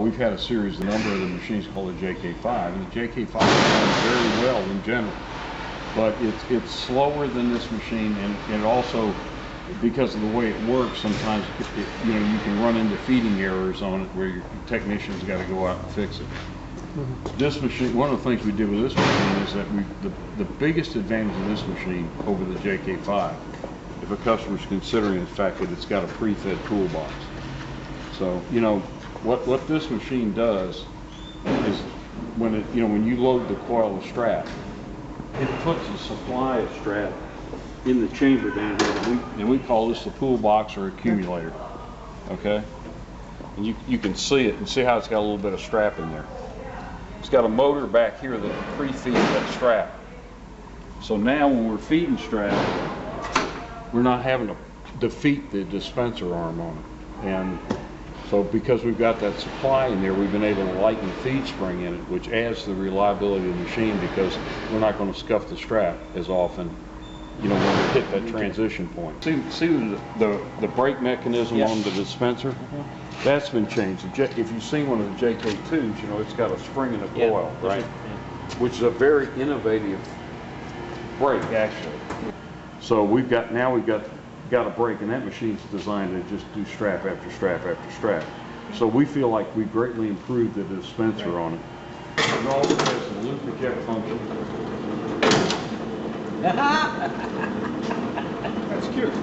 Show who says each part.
Speaker 1: we've had a series, a number of the machines called the JK5, and the JK5 runs very well in general. But it's slower than this machine, and it also, because of the way it works, sometimes you can run into feeding errors on it where your technician's got to go out and fix it. This machine, one of the things we did with this machine is that the biggest advantage of this machine over the JK5, if a customer's considering the fact that it's got a pre-fed toolbox. So, what this machine does is when you load the coil of strap, it puts a supply of strap in the chamber down here, and we call this the pool box or accumulator. Okay, and you can see it and see how it's got a little bit of strap in there. It's got a motor back here that pre-feeds that strap. So now when we're feeding strap, we're not having to defeat the dispenser arm on it. And so because we've got that supply in there, we've been able to lighten the feed spring in it, which adds to the reliability of the machine because we're not going to scuff the strap as often, when we hit that transition point. See the brake mechanism on the dispenser? That's been changed. If you've seen one of the JK2s, it's got a spring and a coil, right? Which is a very innovative brake, actually. So we've got a brake, and that machine's designed to just do strap after strap after strap. So we feel like we greatly improved the dispenser on it. It also has the loop eject function.
Speaker 2: That's cute.